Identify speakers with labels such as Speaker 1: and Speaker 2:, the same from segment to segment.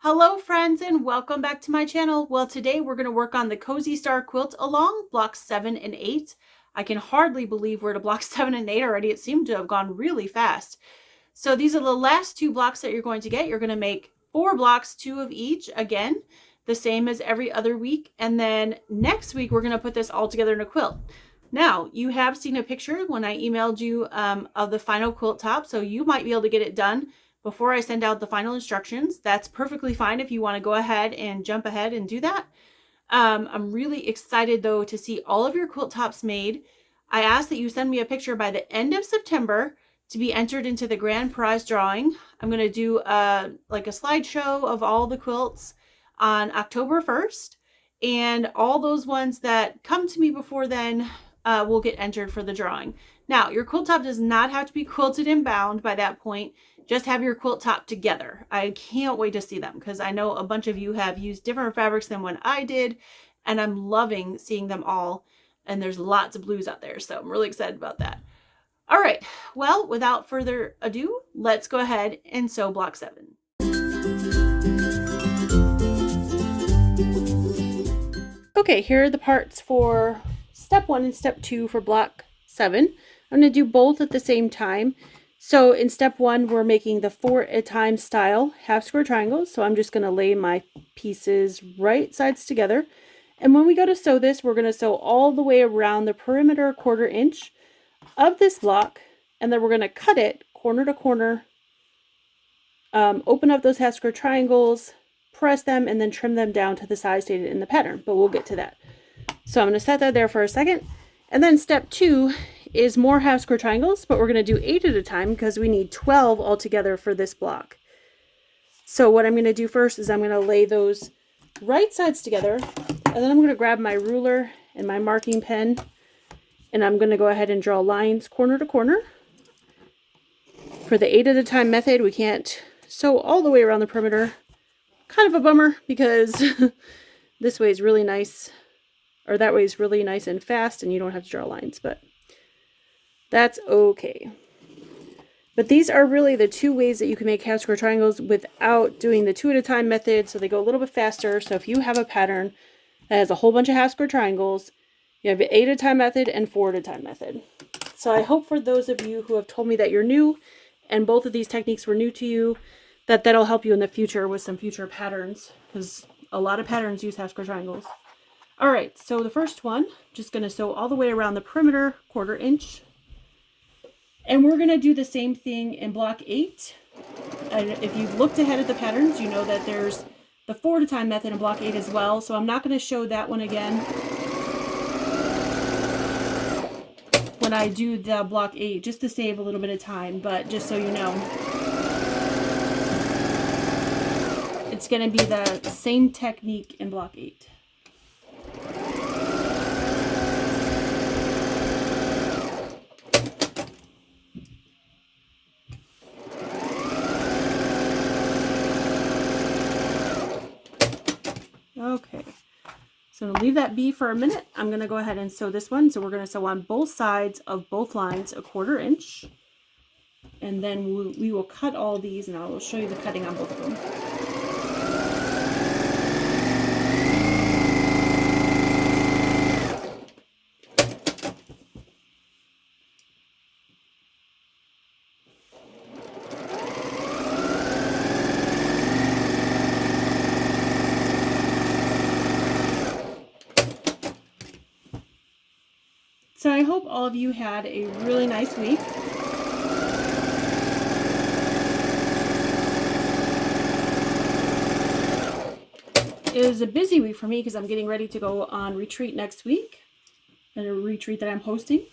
Speaker 1: Hello friends and welcome back to my channel. Well, today we're going to work on the Cozy Star Quilt Along blocks 7 and 8. I can hardly believe we're to blocks 7 and 8 already. It seemed to have gone really fast. So these are the last two blocks that you're going to get. You're going to make 4 blocks, 2 of each, again, the same as every other week. And then next week we're going to put this all together in a quilt. Now, you have seen a picture when I emailed you of the final quilt top, so you might be able to get it done before I send out the final instructions. That's perfectly fine if you want to go ahead and jump ahead and do that. I'm really excited though to see all of your quilt tops made. I ask that you send me a picture by the end of September to be entered into the grand prize drawing. I'm going to do like a slideshow of all the quilts on October 1st, and all those ones that come to me before then will get entered for the drawing. Now, your quilt top does not have to be quilted and bound by that point. Just have your quilt top together. I can't wait to see them because I know a bunch of you have used different fabrics than what I did, and I'm loving seeing them all. And there's lots of blues out there, so I'm really excited about that. All right, well, without further ado, let's go ahead and sew block 7. Okay, here are the parts for step 1 and step 2 for block 7. I'm going to do both at the same time. So in step 1, we're making the 4 at a time style half square triangles. So I'm just going to lay my pieces right sides together. And when we go to sew this, we're going to sew all the way around the perimeter 1/4 inch of this block. And then we're going to cut it corner to corner, open up those half square triangles, press them, and then trim them down to the size stated in the pattern. But we'll get to that. So I'm going to set that there for a second. And then step 2 is more half square triangles, but we're going to do 8 at a time because we need 12 altogether for this block. So what I'm going to do first is I'm going to lay those right sides together, and then I'm going to grab my ruler and my marking pen, and I'm going to go ahead and draw lines corner to corner. For the 8 at a time method, we can't sew all the way around the perimeter. Kind of a bummer because this way is really nice, or that way is really nice and fast, and you don't have to draw lines, but that's okay. But these are really the 2 ways that you can make half square triangles without doing the 2 at a time method, so they go a little bit faster. So if you have a pattern that has a whole bunch of half square triangles, you have the 8 at a time method and 4 at a time method. So I hope for those of you who have told me that you're new and both of these techniques were new to you, that that'll help you in the future with some future patterns, because a lot of patterns use half square triangles. All right, so the first one, just going to sew all the way around the perimeter 1/4 inch. And we're going to do the same thing in block 8. And if you've looked ahead at the patterns, you know that there's the 4 at a time method in block 8 as well. So I'm not going to show that one again when I do the block 8, just to save a little bit of time. But just so you know, it's going to be the same technique in block 8. Okay, so I'm going to leave that be for a minute. I'm going to go ahead and sew this one. So we're going to sew on both sides of both lines a 1/4 inch. And then we will cut all these, and I will show you the cutting on both of them. So I hope all of you had a really nice week. It was a busy week for me because I'm getting ready to go on retreat next week, and a retreat that I'm hosting.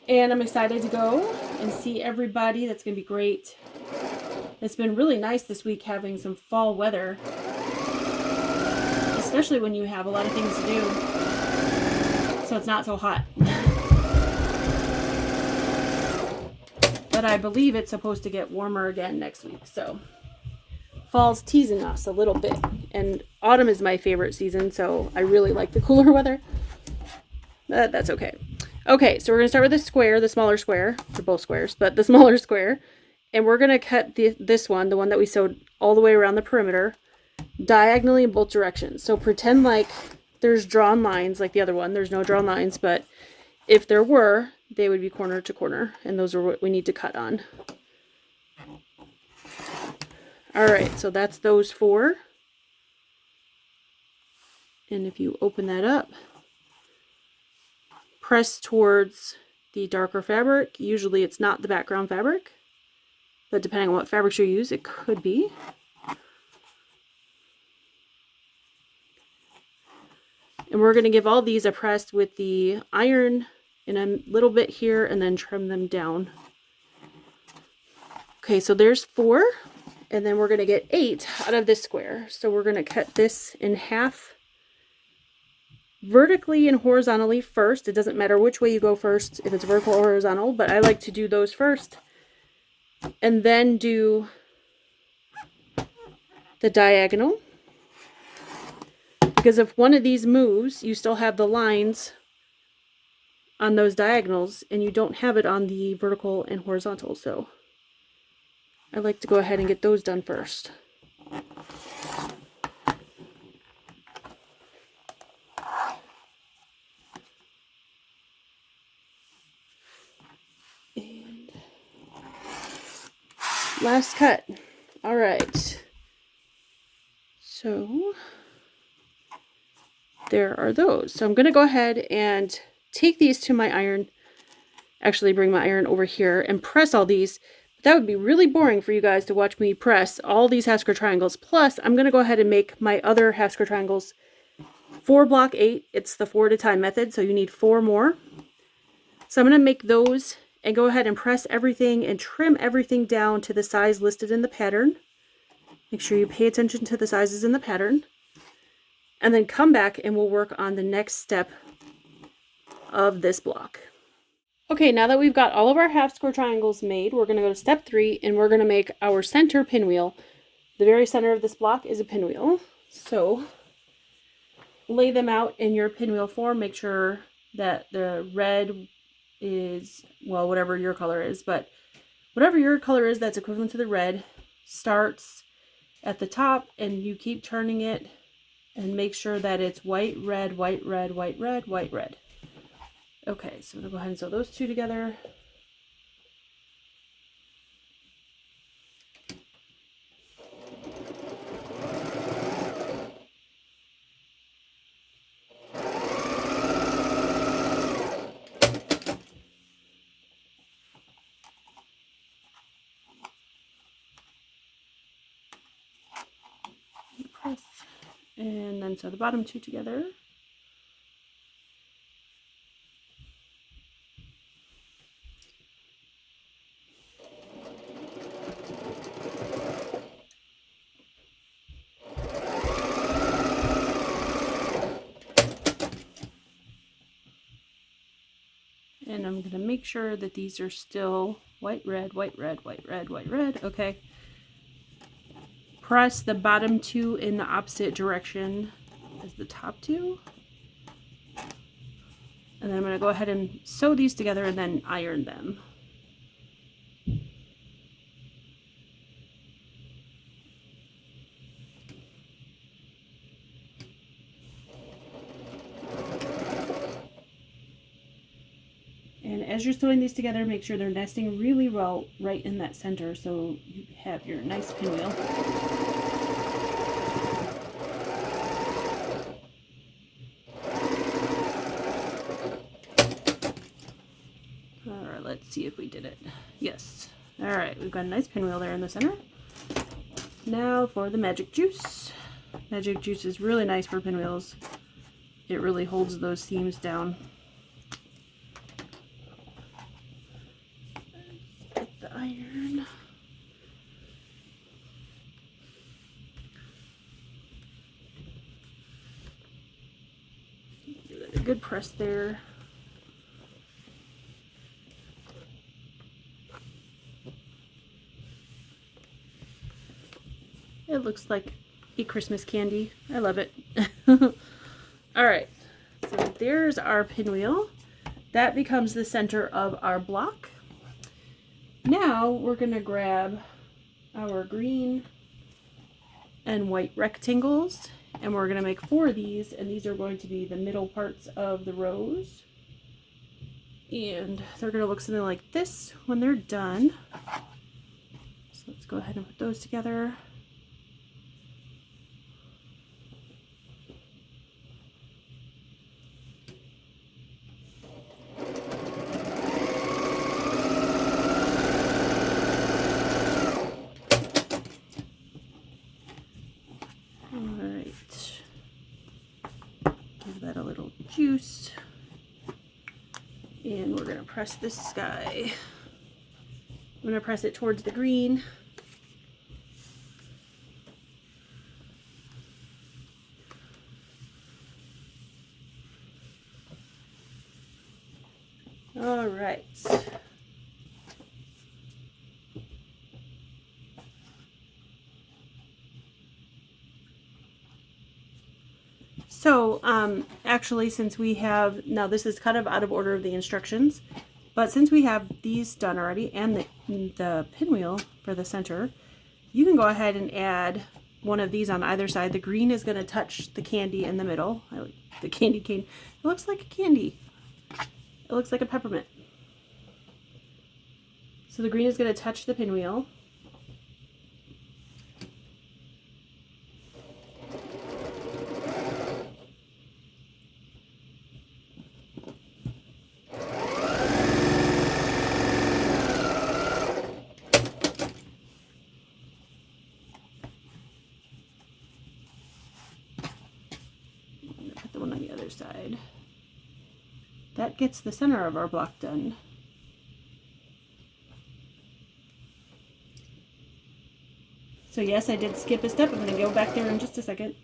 Speaker 1: And I'm excited to go and see everybody. That's going to be great. It's been really nice this week having some fall weather, especially when you have a lot of things to do, so it's not so hot. But I believe it's supposed to get warmer again next week, so fall's teasing us a little bit. And autumn is my favorite season, so I really like the cooler weather. But that's okay. Okay, so we're going to start with the square, the smaller square, for both squares, but the smaller square. And we're going to cut this one, the one that we sewed all the way around the perimeter, diagonally in both directions. So pretend like there's drawn lines like the other one. There's no drawn lines, but if there were, they would be corner to corner, and those are what we need to cut on. All right, so that's those 4. And if you open that up, press towards the darker fabric. Usually it's not the background fabric, but depending on what fabrics you use, it could be. And we're going to give all these a press with the iron in a little bit here and then trim them down. Okay, so there's 4, and then we're going to get 8 out of this square. So we're going to cut this in half, vertically and horizontally first. It doesn't matter which way you go first, if it's vertical or horizontal, but I like to do those first and then do the diagonal, because if one of these moves, you still have the lines on those diagonals and you don't have it on the vertical and horizontal. So I like to go ahead and get those done first. And last cut. All right. So there are those. So I'm going to go ahead and take these to my iron. Actually bring my iron over here and press all these. That would be really boring for you guys to watch me press all these half square triangles. Plus, I'm going to go ahead and make my other half square triangles for block 8. It's the 4 at a time method, so you need 4 more. So I'm going to make those and go ahead and press everything and trim everything down to the size listed in the pattern. Make sure you pay attention to the sizes in the pattern. And then come back and we'll work on the next step of this block. Okay, now that we've got all of our half square triangles made, we're going to go to step 3 and we're going to make our center pinwheel. The very center of this block is a pinwheel. So lay them out in your pinwheel form. Make sure that the red is, well, whatever your color is, but whatever your color is that's equivalent to the red starts at the top, and you keep turning it and make sure that it's white, red, white, red, white, red, white, red. Okay, so I'm going to go ahead and sew those 2 together. Press, and then sew the bottom 2 together. And I'm going to make sure that these are still white, red, white, red, white, red, white, red. Okay. Press the bottom 2 in the opposite direction as the top 2. And then I'm going to go ahead and sew these together and then iron them. And as you're sewing these together, make sure they're nesting really well right in that center so you have your nice pinwheel. Alright, let's see if we did it. Yes. Alright, we've got a nice pinwheel there in the center. Now for the magic juice. Magic juice is really nice for pinwheels. It really holds those seams down. Iron. Give it a good press there. It looks like a Christmas candy. I love it. Alright, so there's our pinwheel. That becomes the center of our block. Now we're going to grab our green and white rectangles, and we're going to make 4 of these, and these are going to be the middle parts of the rows. And they're going to look something like this when they're done. So let's go ahead and put those together. Alright. Give that a little juice. And we're going to press this guy. I'm going to press it towards the green. All right. So, actually, since we have, now this is kind of out of order of the instructions, but since we have these done already and the pinwheel for the center, you can go ahead and add one of these on either side. The green is going to touch the candy in the middle. I like the candy cane. It looks like a candy. It looks like a peppermint. So the green is going to touch the pinwheel. Put the one on the other side. That gets the center of our block done. So yes, I did skip a step. I'm going to go back there in just a second.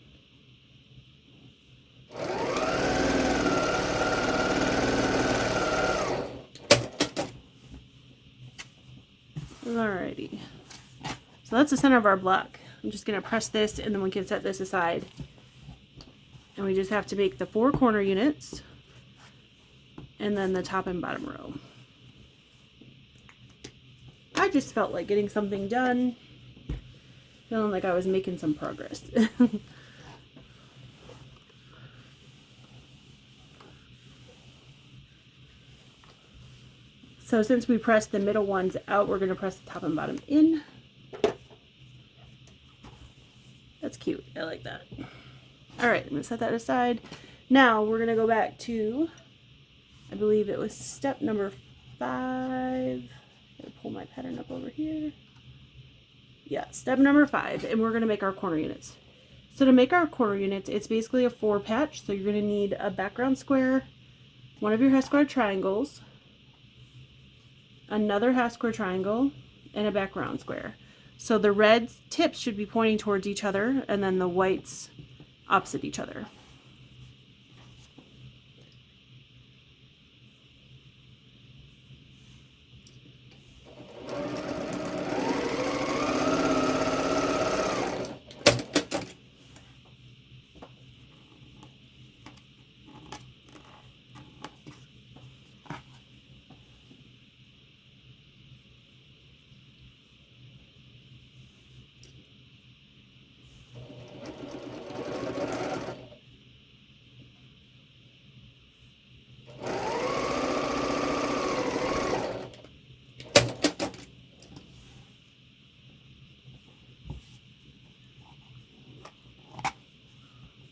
Speaker 1: Alrighty. So that's the center of our block. I'm just going to press this and then we can set this aside. And we just have to make the 4 corner units and then the top and bottom row. I just felt like getting something done. Feeling like I was making some progress. So since we pressed the middle ones out, we're going to press the top and bottom in. That's cute. I like that. Alright, I'm going to set that aside. Now we're going to go back to, I believe it was step number 5. I'm going to pull my pattern up over here. Yeah, step number 5, and we're going to make our corner units. So to make our corner units, it's basically a 4 patch. So you're going to need a background square, one of your half square triangles, another half square triangle, and a background square. So the red tips should be pointing towards each other, and then the whites opposite each other.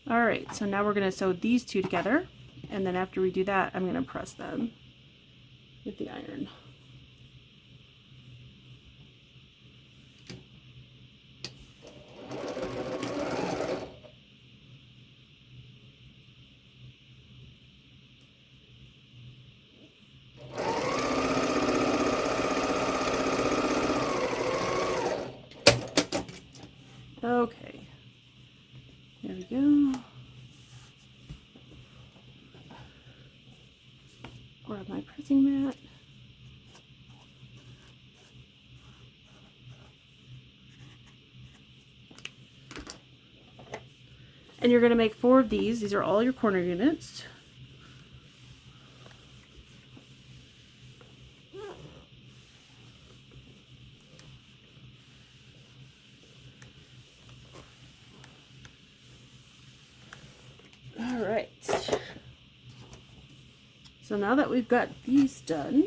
Speaker 1: Alright, so now we're going to sew these 2 together, and then after we do that, I'm going to press them with the iron. Okay, there we go. Grab my pressing mat. And you're going to make 4 of these. These are all your corner units. right. So now that we've got these done,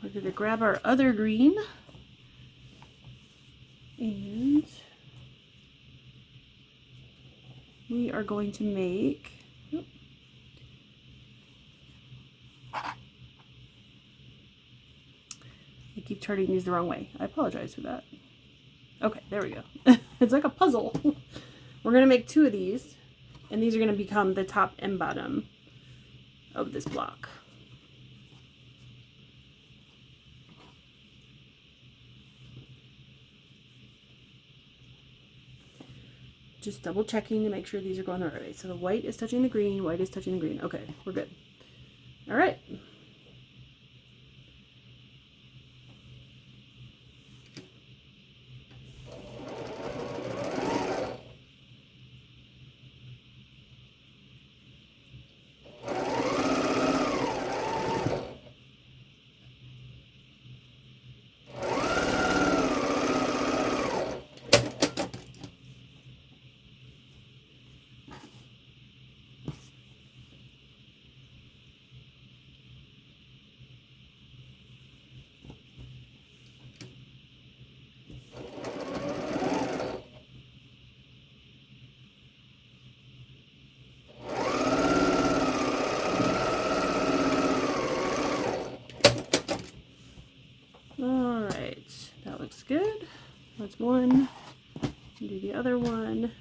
Speaker 1: we're going to grab our other green and we are going to make, I keep turning these the wrong way. I apologize for that. Okay, there we go. It's like a puzzle. We're going to make 2 of these, and these are going to become the top and bottom of this block. Just double checking to make sure these are going the right way. So the white is touching the green, white is touching the green. Okay, we're good. All right. All right, that looks good. That's one. Do the other one.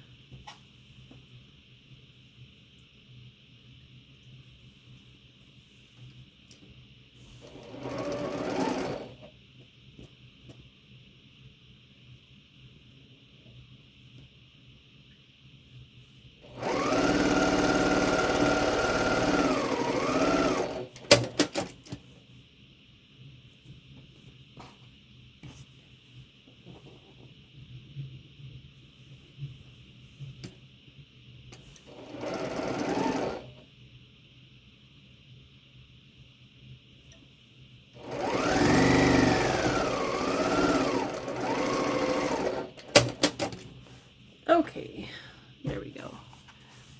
Speaker 1: Okay, there we go.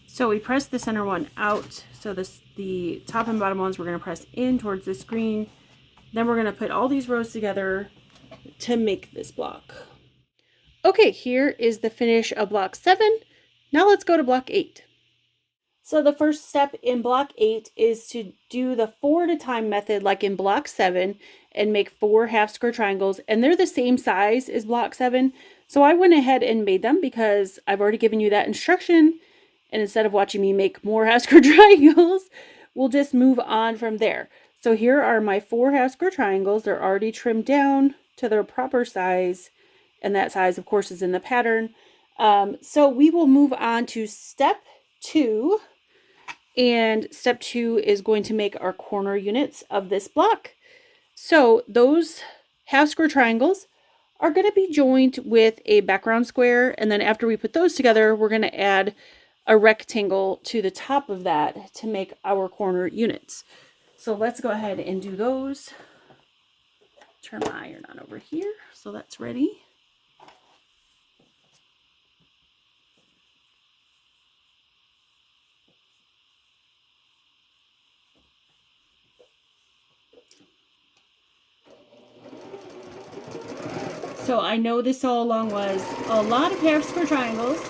Speaker 1: So we press the center one out. So the top and bottom ones we're going to press in towards this green. Then we're going to put all these rows together to make this block. Okay, here is the finish of block 7. Now let's go to block 8. So the first step in block 8 is to do the 4 at a time method like in block 7 and make 4 half square triangles, and they're the same size as block 7. So I went ahead and made them because I've already given you that instruction, and instead of watching me make more half square triangles, we'll just move on from there. So here are my 4 half square triangles. They're already trimmed down to their proper size, and that size of course is in the pattern. So we will move on to step 2. And step 2 is going to make our corner units of this block. So those half square triangles are going to be joined with a background square. And then after we put those together, we're going to add a rectangle to the top of that to make our corner units. So let's go ahead and do those. Turn my iron on over here. So that's ready. So I know this all along was a lot of half square triangles.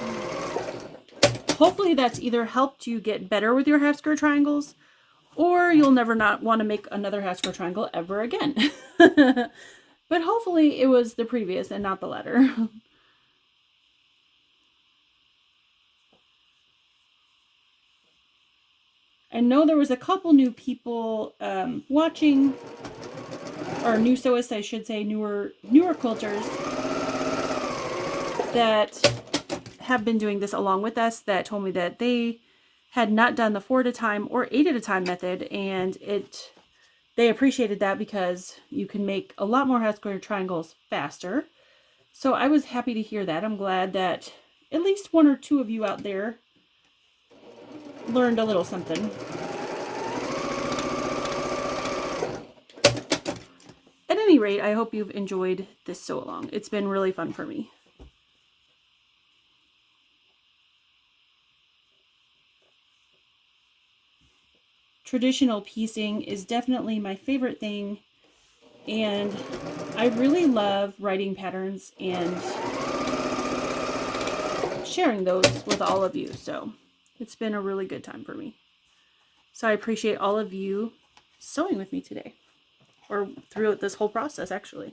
Speaker 1: Hopefully that's either helped you get better with your half square triangles, or you'll never not want to make another half square triangle ever again. But hopefully it was the previous and not the latter. I know there was a couple new people watching, or new sewists, I should say, newer quilters that have been doing this along with us that told me that they had not done the 4 at a time or 8 at a time method, and they appreciated that because you can make a lot more half square triangles faster. So I was happy to hear that. I'm glad that at least 1 or 2 of you out there learned a little something. At any rate, I hope you've enjoyed this sew along. It's been really fun for me. traditional piecing is definitely my favorite thing, and I really love writing patterns and sharing those with all of you, so it's been a really good time for me. So I appreciate all of you sewing with me today, or throughout this whole process actually,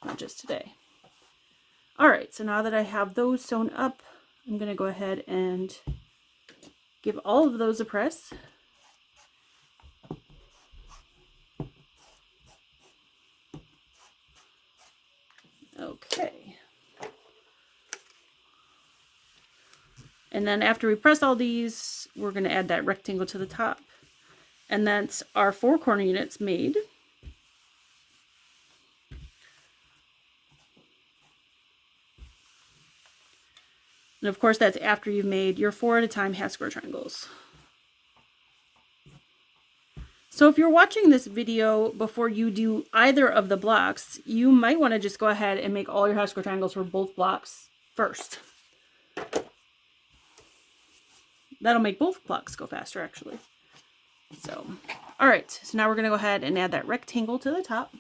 Speaker 1: not just today. Alright, so now that I have those sewn up, I'm going to go ahead and give all of those a press. Okay. And then after we press all these, we're going to add that rectangle to the top. And that's our 4 corner units made. And of course, that's after you've made your 4 at a time half square triangles. So if you're watching this video before you do either of the blocks, you might want to just go ahead and make all your half square triangles for both blocks first. That'll make both blocks go faster, actually. So, all right, so now we're going to go ahead and add that rectangle to the top.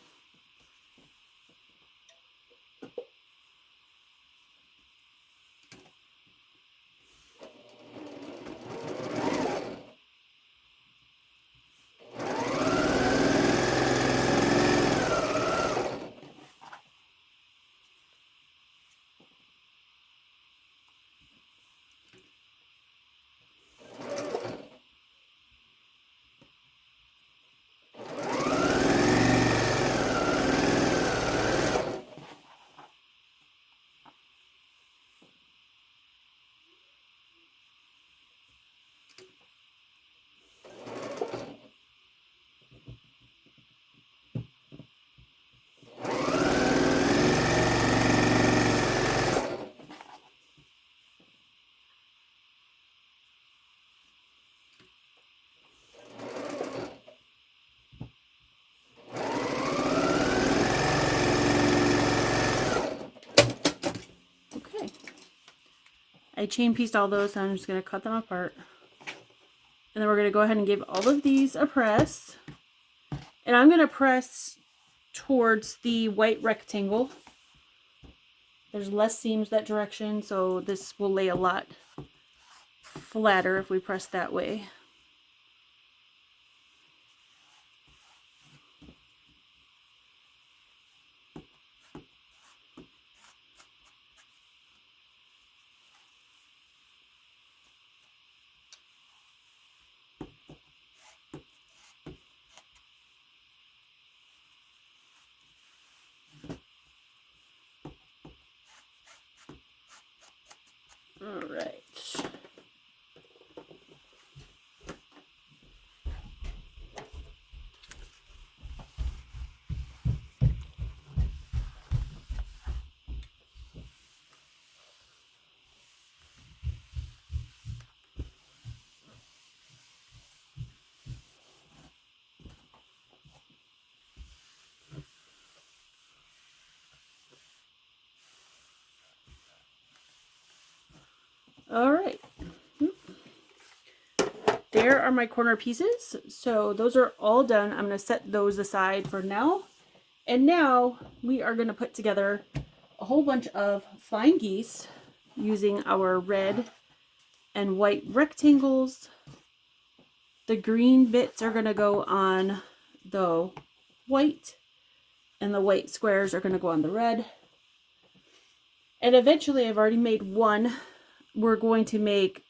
Speaker 1: I chain pieced all those, so I'm just going to cut them apart. And then we're going to go ahead and give all of these a press. And I'm going to press towards the white rectangle. There's less seams that direction, so this will lay a lot flatter if we press that way. All right. All right. There are my corner pieces. So those are all done. I'm going to set those aside for now. And now we are going to put together a whole bunch of flying geese using our red and white rectangles. The green bits are going to go on the white, and the white squares are going to go on the red. And eventually, I've already made one. We're going to make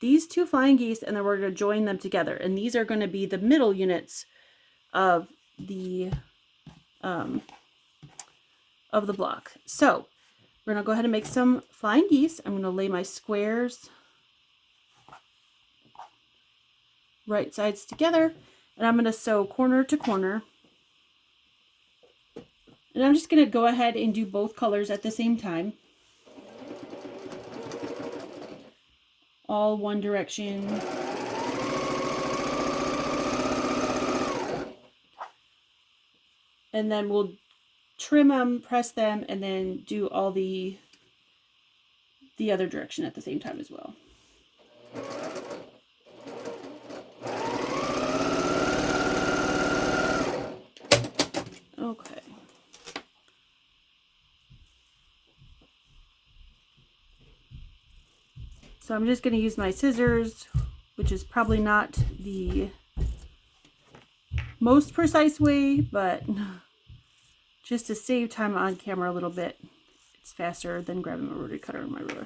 Speaker 1: these 2 flying geese, and then we're going to join them together. And these are going to be the middle units of the block. So we're going to go ahead and make some flying geese. I'm going to lay my squares right sides together, and I'm going to sew corner to corner. And I'm just going to go ahead and do both colors at the same time. All one direction. And then we'll trim them, press them, and then do all the other direction at the same time as well. Okay. So I'm just going to use my scissors, which is probably not the most precise way, but just to save time on camera a little bit, it's faster than grabbing my rotary cutter and my ruler.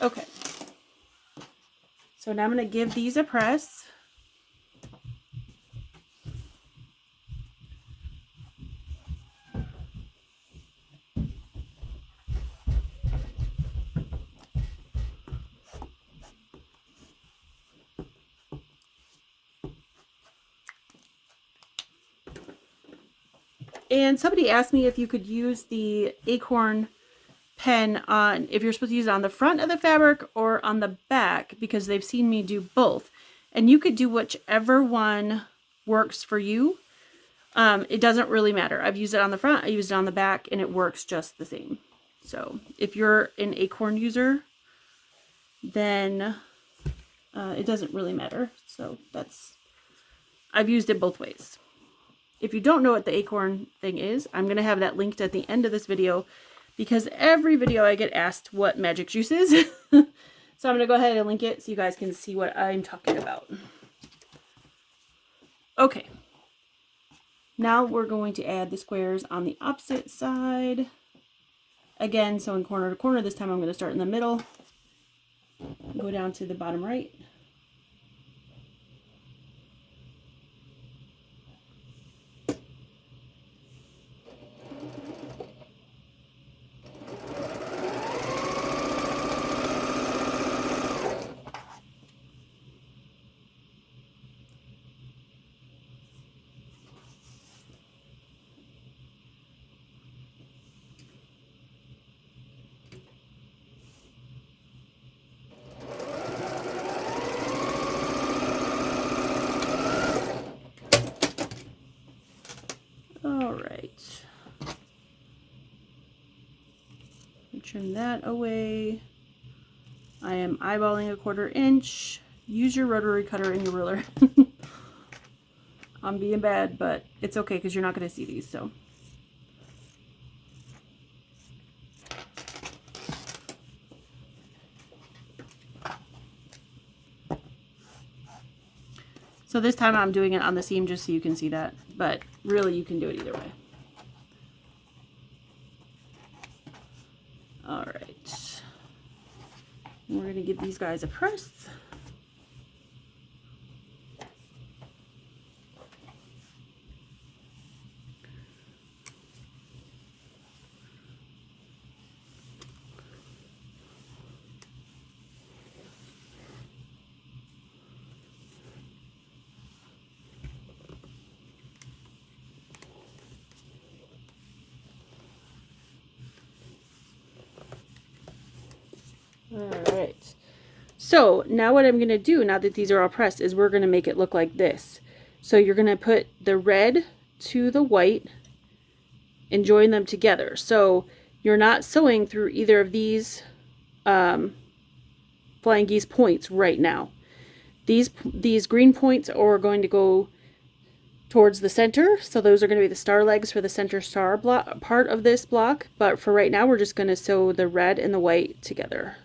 Speaker 1: Okay. So now I'm going to give these a press. And somebody asked me if you could use the acorn pen on, if you're supposed to use it on the front of the fabric or on the back, because they've seen me do both. And you could do whichever one works for you. It doesn't really matter. I've used it on the front, I used it on the back, and it works just the same. So if you're an acorn user, then it doesn't really matter. So I've used it both ways. If you don't know what the acorn thing is, I'm going to have that linked at the end of this video, because every video I get asked what magic juice is. So I'm going to go ahead and link it so you guys can see what I'm talking about. Okay. Now we're going to add the squares on the opposite side. Again, sewing corner to corner. This time I'm going to start in the middle. Go down to the bottom right. Alright. Trim that away. I am eyeballing a 1/4 inch. Use your rotary cutter and your ruler. I'm being bad, but it's okay because you're not going to see these, so. So this time I'm doing it on the seam just so you can see that, but really you can do it either way. All right. And we're going to give these guys a press. Alright, so now what I'm going to do, now that these are all pressed, is we're going to make it look like this. So you're going to put the red to the white and join them together. So you're not sewing through either of these flying geese points right now. These green points are going to go towards the center, so those are going to be the star legs for the center star block part of this block. But for right now, we're just going to sew the red and the white together.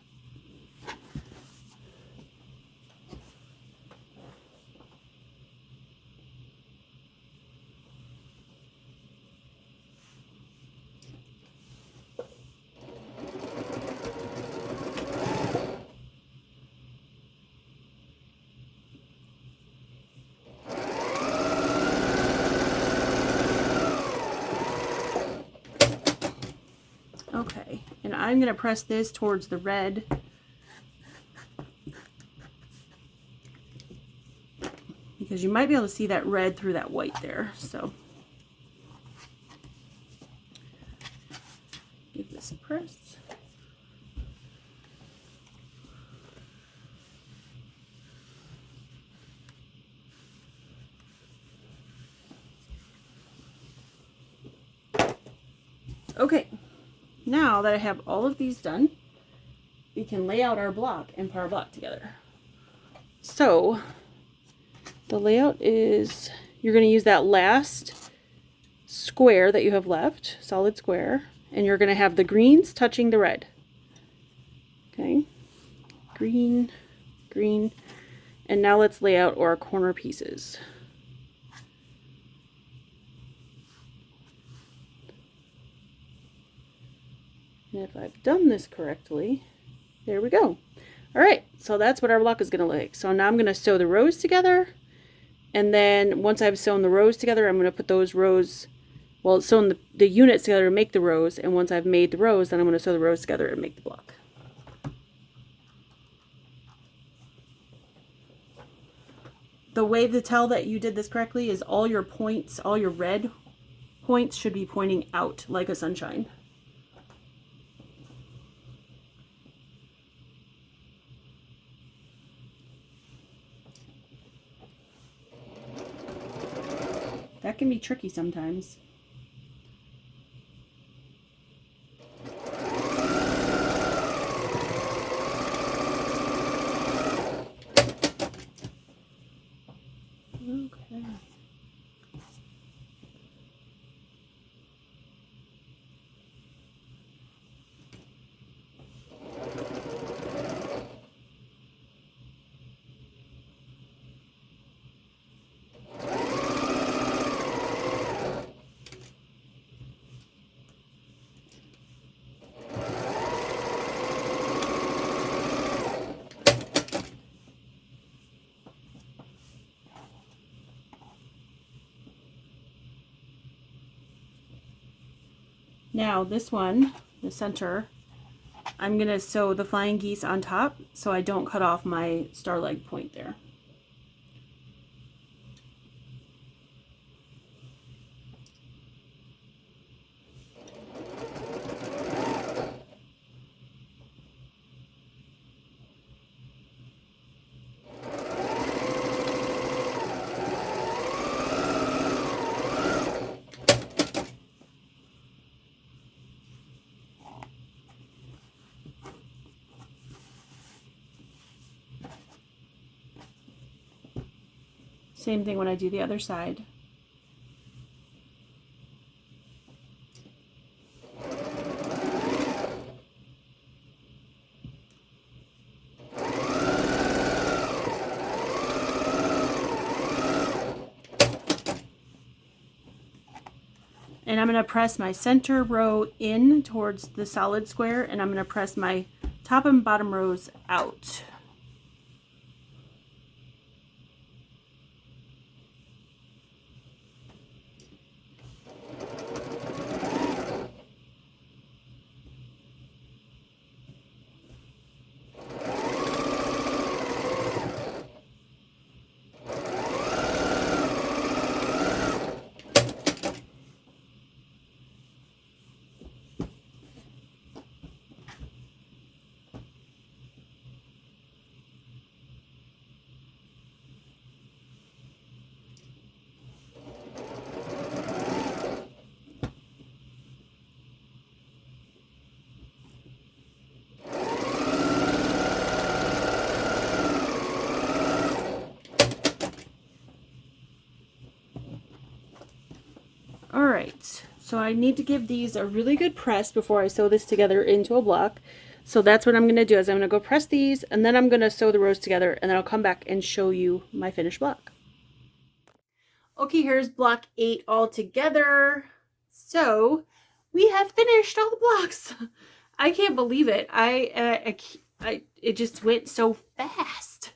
Speaker 1: Okay, and I'm going to press this towards the red. Because you might be able to see that red through that white there, so. Give this a press. Okay. Now that I have all of these done, we can lay out our block and put our block together. So the layout is, you're going to use that last square that you have left, solid square, and you're going to have the greens touching the red. Okay, green, green, and now let's lay out our corner pieces. And if I've done this correctly, there we go. All right, so that's what our block is going to look like. So now I'm going to sew the rows together, and then once I've sewn the rows together, I'm going to put those rows, well, sewn the units together to make the rows, and once I've made the rows, then I'm going to sew the rows together and make the block. The way to tell that you did this correctly is all your points, all your red points should be pointing out like a sunshine. That can be tricky sometimes. Okay. Now this one, the center, I'm going to sew the flying geese on top so I don't cut off my star leg point there. Same thing when I do the other side. And I'm going to press my center row in towards the solid square, and I'm going to press my top and bottom rows out. Alright, so I need to give these a really good press before I sew this together into a block. So that's what I'm going to do, is I'm going to go press these, and then I'm going to sew the rows together, and then I'll come back and show you my finished block. Okay, here's block 8 all together. So we have finished all the blocks. I can't believe it. It just went so fast.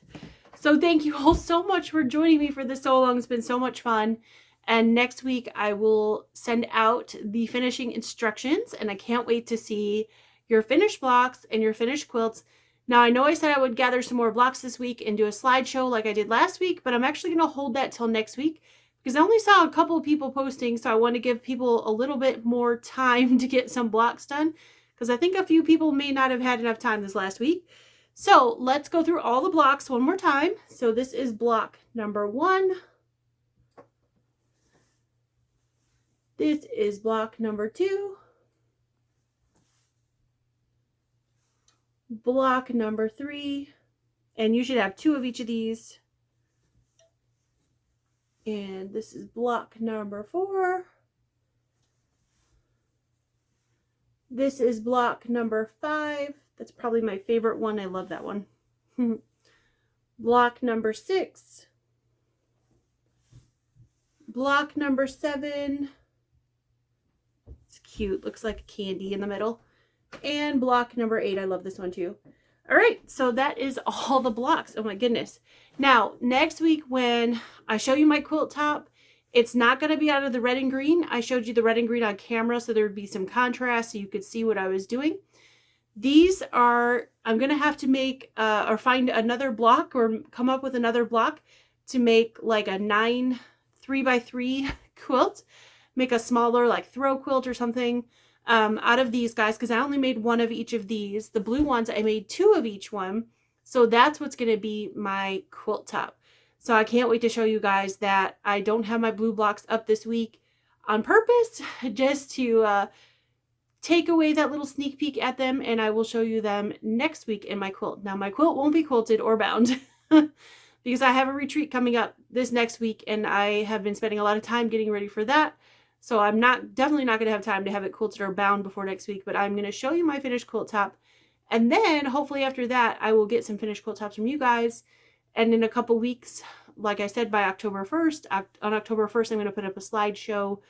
Speaker 1: So thank you all so much for joining me for this sew along. It's been so much fun. And next week I will send out the finishing instructions, and I can't wait to see your finished blocks and your finished quilts. Now I know I said I would gather some more blocks this week and do a slideshow like I did last week, but I'm actually going to hold that till next week because I only saw a couple of people posting, so I want to give people a little bit more time to get some blocks done because I think a few people may not have had enough time this last week. So let's go through all the blocks one more time. So this is block number 1. This is block number 2. Block number 3. And you should have 2 of each of these. And this is block number 4. This is block number 5. That's probably my favorite one. I love that one. Block number 6. Block number 7. It's cute. Looks like a candy in the middle. And block number 8. I love this one too. All right, so that is all the blocks. Oh my goodness. Now, next week when I show you my quilt top, it's not going to be out of the red and green. I showed you the red and green on camera, so there would be some contrast so you could see what I was doing. These are, I'm going to have to make or find another block or come up with another block to make like a 9 3x3 quilt. Make a smaller like throw quilt or something out of these guys, because I only made one of each of these. The blue ones, I made 2 of each one. So that's what's going to be my quilt top. So I can't wait to show you guys that. I don't have my blue blocks up this week on purpose, just to take away that little sneak peek at them, and I will show you them next week in my quilt. Now my quilt won't be quilted or bound because I have a retreat coming up this next week, and I have been spending a lot of time getting ready for that. So I'm definitely not going to have time to have it quilted or bound before next week, but I'm going to show you my finished quilt top. And then hopefully after that, I will get some finished quilt tops from you guys. And in a couple weeks, like I said, by October 1st, on October 1st, I'm going to put up a slideshow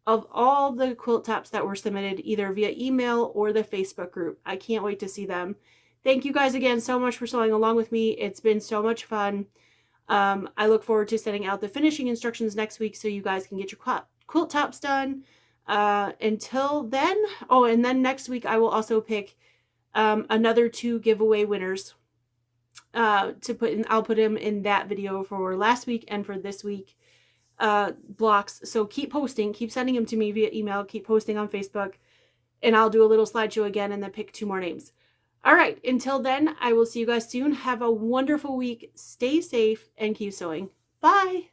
Speaker 1: of all the quilt tops that were submitted either via email or the Facebook group. I can't wait to see them. Thank you guys again so much for sewing along with me. It's been so much fun. I look forward to sending out the finishing instructions next week so you guys can get your quilt tops done. Until then, oh, and then next week I will also pick another 2 giveaway winners to put in. I'll put them in that video for last week and for this week blocks. So keep posting, keep sending them to me via email, keep posting on Facebook, and I'll do a little slideshow again and then pick 2 more names. All right, until then, I will see you guys soon. Have a wonderful week. Stay safe and keep sewing. Bye.